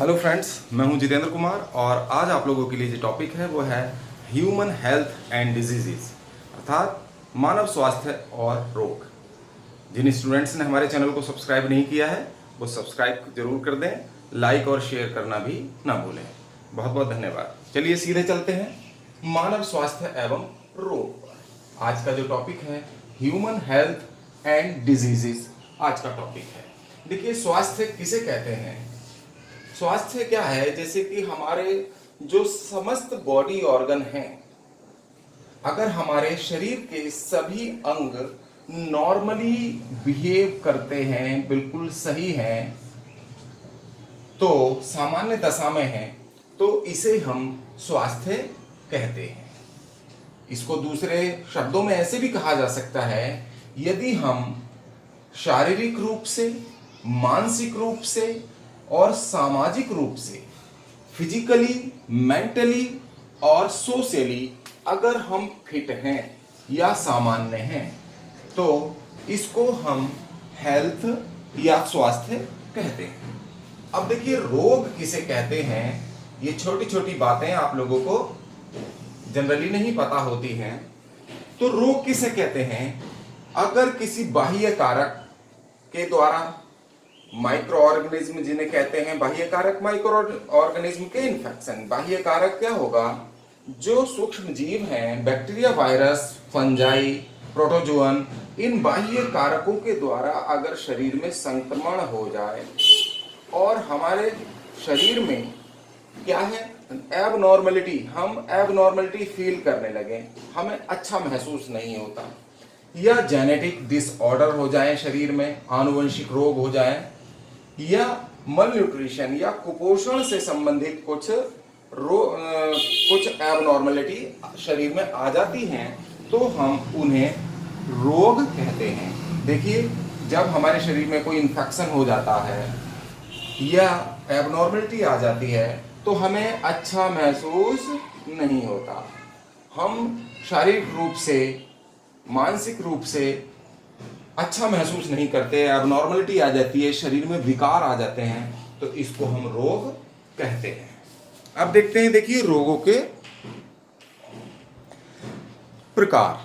Hello friends, मैं हूं जितेंद्र कुमार और आज आप लोगों के लिए जो टॉपिक है वो है ह्यूमन हेल्थ एंड डिजीजेस, अर्थात मानव स्वास्थ्य और रोग। जिन स्टूडेंट्स ने हमारे चैनल को सब्सक्राइब नहीं किया है वो सब्सक्राइब जरूर कर दें, लाइक और शेयर करना भी ना भूलें। बहुत बहुत धन्यवाद। चलिए सीधे चलते हैं मानव स्वास्थ्य एवं रोग पर। आज का जो टॉपिक है ह्यूमन हेल्थ एंड डिजीजेस आज का टॉपिक है। देखिए, स्वास्थ्य किसे कहते हैं? स्वास्थ्य क्या है? जैसे कि हमारे जो समस्त बॉडी ऑर्गन हैं, अगर हमारे शरीर के सभी अंग नॉर्मली बिहेव करते हैं, बिल्कुल सही हैं, तो सामान्य दशा में हैं, तो इसे हम स्वास्थ्य कहते हैं। इसको दूसरे शब्दों में ऐसे भी कहा जा सकता है, यदि हम शारीरिक रूप से, मानसिक रूप से और सामाजिक रूप से, फिजिकली, मेंटली और सोशली अगर हम फिट हैं या सामान्य हैं, तो इसको हम हेल्थ या स्वास्थ्य कहते हैं। अब देखिए, रोग किसे कहते हैं, ये छोटी छोटी बातें आप लोगों को जनरली नहीं पता होती हैं। तो रोग किसे कहते हैं? अगर किसी बाह्य कारक के द्वारा, माइक्रो ऑर्गेनिज्म जिन्हें कहते हैं बाह्य कारक, माइक्रो ऑर्गेनिज्म के इन्फेक्शन। बाह्य कारक क्या होगा? जो सूक्ष्म जीव हैं, बैक्टीरिया, वायरस, फंजाई, प्रोटोजोअन, इन बाह्य कारकों के द्वारा अगर शरीर में संक्रमण हो जाए और हमारे शरीर में क्या है, एबनॉर्मलिटी, हम एबनॉर्मलिटी फील करने लगे, हमें अच्छा महसूस नहीं होता, या जेनेटिक डिसऑर्डर हो जाए, शरीर में आनुवंशिक रोग हो जाए, या मलन्यूट्रिशन या कुपोषण से संबंधित कुछ एबनॉर्मलिटी शरीर में आ जाती हैं, तो हम उन्हें रोग कहते हैं। देखिए, जब हमारे शरीर में कोई इन्फेक्शन हो जाता है या एबनॉर्मलिटी आ जाती है तो हमें अच्छा महसूस नहीं होता, हम शारीरिक रूप से, मानसिक रूप से अच्छा महसूस नहीं करते, एबनॉर्मलिटी आ जाती है, शरीर में विकार आ जाते हैं, तो इसको हम रोग कहते हैं। अब देखते हैं, देखिए, रोगों के प्रकार।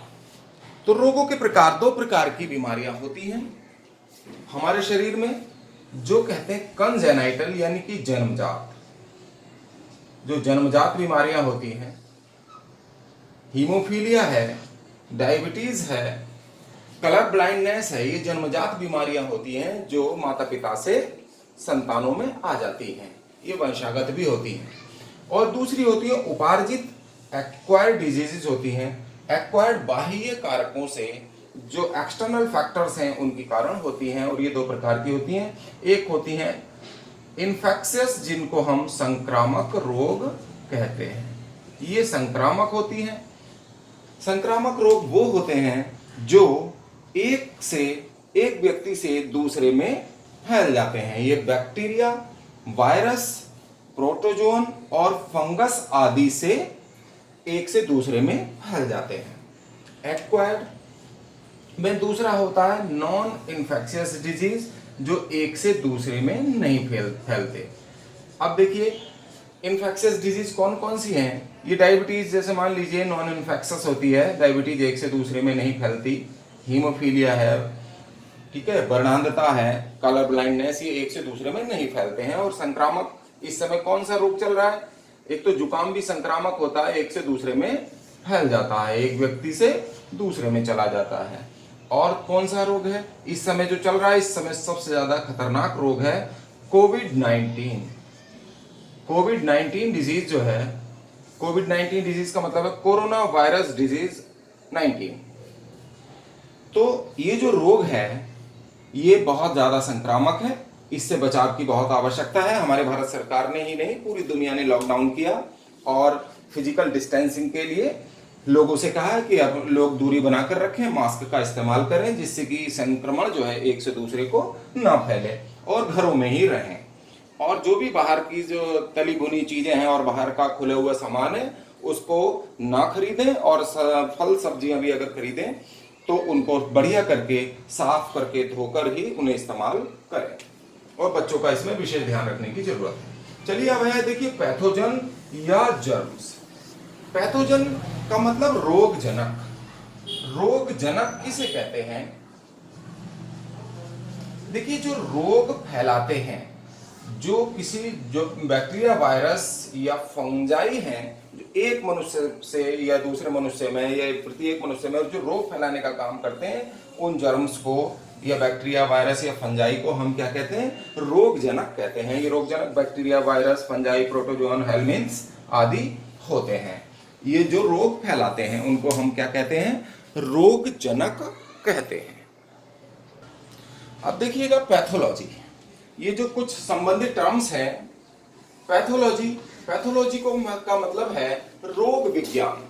तो रोगों के प्रकार, दो प्रकार की बीमारियां होती हैं हमारे शरीर में, जो कहते हैं कंजेनाइटल यानी कि जन्मजात। जो जन्मजात बीमारियां होती हैं, हीमोफीलिया है, डायबिटीज है, कलर ब्लाइंडनेस है, ये जन्मजात बीमारियां होती हैं जो माता पिता से संतानों में आ जाती हैं, ये वंशागत भी होती हैं। और दूसरी होती है उपार्जित, एक्वायर्ड डिजीजेस होती हैं, एक्वायर्ड बाह्य कारकों से, जो एक्सटर्नल फैक्टर्स हैं उनके कारण होती हैं, और ये दो प्रकार की होती हैं। एक होती हैं इन्फेक्शियस, जिनको हम संक्रामक रोग कहते हैं, ये संक्रामक होती हैं। संक्रामक रोग वो होते हैं जो एक व्यक्ति से दूसरे में फैल जाते हैं। ये बैक्टीरिया, वायरस, प्रोटोजोन और फंगस आदि से एक से दूसरे में फैल जाते हैं। एक्वायर्ड में दूसरा होता है नॉन इन्फेक्शियस डिजीज, जो एक से दूसरे में नहीं फैलते। अब देखिए, इन्फेक्शियस डिजीज कौन कौन सी हैं? ये डायबिटीज, जैसे मान लीजिए, नॉन इन्फेक्शियस होती है, डायबिटीज एक से दूसरे में नहीं फैलती। हीमोफीलिया है, ठीक है, वर्णांधता है, कलर ब्लाइंडनेस, ये एक से दूसरे में नहीं फैलते हैं। और संक्रामक, इस समय कौन सा रोग चल रहा है? एक तो जुकाम भी संक्रामक होता है, एक से दूसरे में फैल जाता है, एक व्यक्ति से दूसरे में चला जाता है। और कौन सा रोग है इस समय जो चल रहा है? इस समय सबसे ज्यादा खतरनाक रोग है कोविड-19। कोविड-19 डिजीज जो है, कोविड-19 डिजीज का मतलब है कोरोना वायरस डिजीज 19। तो ये जो रोग है ये बहुत ज्यादा संक्रामक है, इससे बचाव की बहुत आवश्यकता है। हमारे भारत सरकार ने ही नहीं, पूरी दुनिया ने लॉकडाउन किया और फिजिकल डिस्टेंसिंग के लिए लोगों से कहा है कि अब लोग दूरी बनाकर रखें, मास्क का इस्तेमाल करें, जिससे कि संक्रमण जो है एक से दूसरे को ना फैले, और घरों में ही रहें। और जो भी बाहर की जो तली भुनी चीजें हैं और बाहर का खुले हुआ सामान है उसको ना खरीदें, और फल सब्जियां भी अगर खरीदें तो उनको बढ़िया करके, साफ करके, धोकर ही उन्हें इस्तेमाल करें। और बच्चों का इसमें विशेष ध्यान रखने की जरूरत है। चलिए अब है देखिए पैथोजन या जर्म्स। पैथोजन का मतलब रोग जनक। रोग जनक किसे कहते हैं? देखिए जो रोग फैलाते हैं, जो बैक्टीरिया, वायरस या फंजाई हैं, जो एक मनुष्य से या दूसरे मनुष्य में या प्रत्येक मनुष्य में जो रोग फैलाने का काम करते हैं, उन जर्म्स को या बैक्टीरिया, वायरस या फंजाई को हम क्या कहते हैं? रोगजनक कहते हैं। ये रोगजनक bacteria, virus, fungi, protozoan, helminths आदि होते हैं। ये जो रोग फैलाते हैं उनको हम क्या कहते हैं? रोगजनक कहते हैं। अब देखिएगा पैथोलॉजी, ये जो कुछ संबंधित टर्म्स हैं। पैथोलॉजी का मतलब है रोग विज्ञान।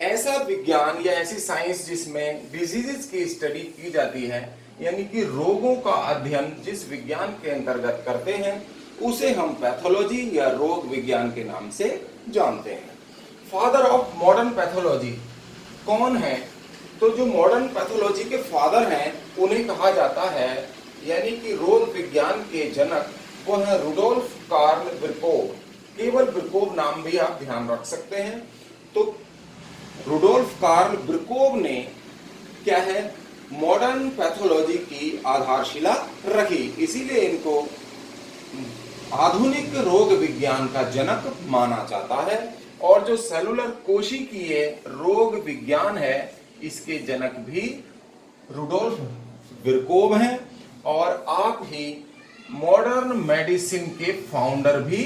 ऐसा विज्ञान या ऐसी साइंस जिसमें डिजीजेस की स्टडी की जाती है, यानी कि रोगों का अध्ययन जिस विज्ञान के अंतर्गत करते हैं उसे हम पैथोलॉजी या रोग विज्ञान के नाम से जानते हैं। फादर ऑफ मॉडर्न पैथोलॉजी कौन है? तो जो मॉडर्न पैथोलॉजी के फादर हैं उन्हें कहा जाता है, यानी कि रोग विज्ञान के जनक वो है रुडोल्फ कार्ल विर्कोव। केवल विर्कोव नाम भी आप ध्यान रख सकते हैं। तो रुडोल्फ कार्ल विर्कोव ने क्या है? मॉडर्न पैथोलॉजी की आधारशिला रखी, इसीलिए इनको आधुनिक रोग विज्ञान का जनक माना जाता है। और जो सेलुलर कोशिकीय रोग विज्ञान है, इसके जनक भी रुडोल्फ विर्कोव हैं। और आप ही मॉडर्न मेडिसिन के फाउंडर भी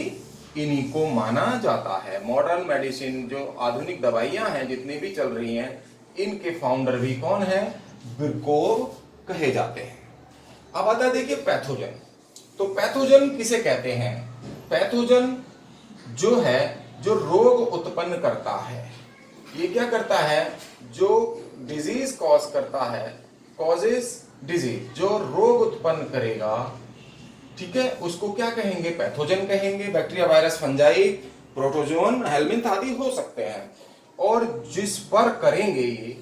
इन्हीं को माना जाता है। मॉडर्न मेडिसिन जो आधुनिक दवाइयां हैं जितनी भी चल रही हैं, इनके फाउंडर भी कौन है? विर्कोव कहे जाते हैं। अब आता है देखिए पैथोजन। तो पैथोजन किसे कहते हैं? पैथोजन जो है जो रोग उत्पन्न करता है। ये क्या करता है? जो डिजीज कॉज करता है, कॉजेस डिजीज, जो रोग उत्पन्न करेगा, ठीक है, उसको क्या कहेंगे? पैथोजन कहेंगे। बैक्टीरिया, वायरस, फंजाई, प्रोटोजोन, हेलमिन्थ आदि हो सकते हैं। और जिस पर करेंगे ये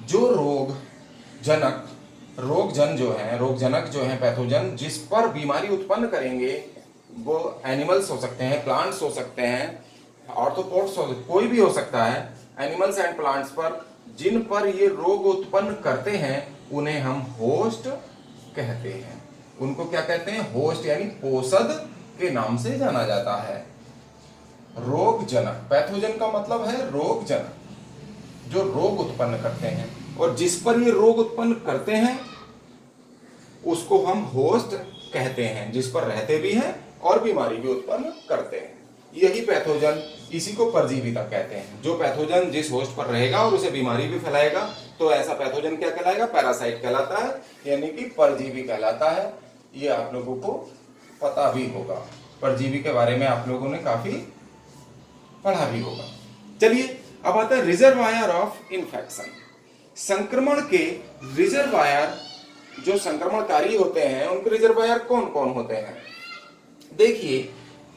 जो रोगजनक जो है पैथोजन, जिस पर बीमारी उत्पन्न करेंगे, वो एनिमल्स हो सकते हैं, प्लांट्स हो सकते हैं, आर्थ्रोपोड्स कोई भी हो सकता है, एनिमल्स एंड प्लांट्स पर जिन पर ये रोग उत्पन्न करते हैं उन्हें हम होस्ट कहते हैं। उनको क्या कहते हैं? होस्ट, यानी पोषद के नाम से जाना जाता है। रोगजनक, पैथोजन का मतलब है रोगजनक, जो रोग उत्पन्न करते हैं। और जिस पर ये रोग उत्पन्न करते हैं उसको हम होस्ट कहते हैं, जिस पर रहते भी हैं और बीमारी भी उत्पन्न करते हैं। यही पैथोजन, इसी को परजीवी कहते हैं। जो पैथोजन जिस होस्ट पर रहेगा और उसे बीमारी भी फैलाएगा, तो ऐसा पैथोजन क्या कहलाएगा? पैरासाइट कहलाता है, यानी कि परजीवी कहलाता है। ये आप लोगों को पता भी होगा, परजीवी के बारे में आप लोगों ने काफी पढ़ा भी होगा। चलिए अब आता है रिजर्वायर ऑफ इन्फेक्शन। संक्रमण के रिजर्वायर, जो संक्रमणकारी होते हैं उनके रिजर्वायर कौन कौन होते हैं? देखिए,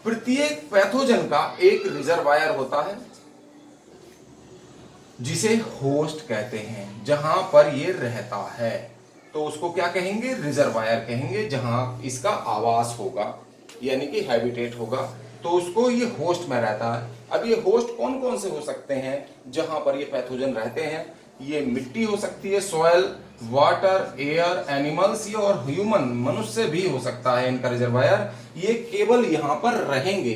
प्रत्येक पैथोजन का एक रिजर्वायर होता है जिसे होस्ट कहते हैं। जहां पर ये रहता है तो उसको क्या कहेंगे? रिजर्वायर कहेंगे। जहां इसका आवास होगा, यानी कि हैबिटेट होगा, तो उसको ये होस्ट में रहता है। अब ये होस्ट कौन कौन से हो सकते हैं जहां पर ये पैथोजन रहते हैं? ये मिट्टी हो सकती है, सॉयल, वाटर, एयर, एनिमल्स, और ह्यूमन, मनुष्य भी हो सकता है इनका रिजर्वायर। ये केवल यहाँ पर रहेंगे।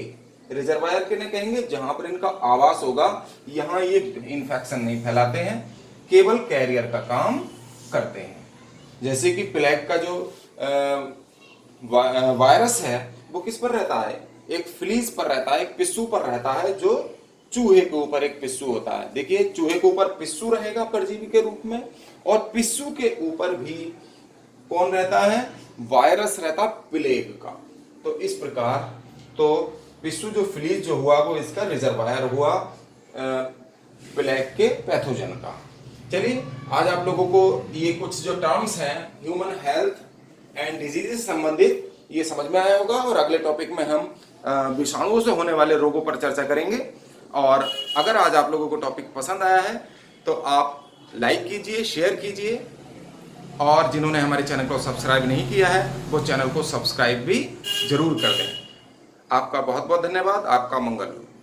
रिजर्वायर किन्हें कहेंगे? जहां पर इनका आवास होगा, यहाँ ये इन्फेक्शन नहीं फैलाते हैं, केवल कैरियर का काम करते हैं। जैसे कि प्लेग का जो वायरस है वो किस पर रहता है? एक फ्लीज पर रहता है, एक पिस्सू पर रहता है, जो चूहे के ऊपर एक पिस्सू होता है। देखिए, चूहे के ऊपर पिस्सू रहेगा परजीवी के रूप में, और पिस्सू के ऊपर भी कौन रहता है? वायरस रहता प्लेग का। तो इस प्रकार तो पिस्सू जो फ्लीज जो हुआ वो इसका रिजर्वायर हुआ प्लेग के पैथोजन का। चलिए, आज आप लोगों को ये कुछ जो टर्म्स हैं ह्यूमन हेल्थ एंड डिजीज से संबंधित, ये समझ में आया होगा। और अगले टॉपिक में हम विषाणुओं से होने वाले रोगों पर चर्चा करेंगे। और अगर आज आप लोगों को टॉपिक पसंद आया है तो आप लाइक कीजिए, शेयर कीजिए, और जिन्होंने हमारे चैनल को सब्सक्राइब नहीं किया है वो चैनल को सब्सक्राइब भी जरूर कर दें। आपका बहुत बहुत धन्यवाद। आपका मंगल हो।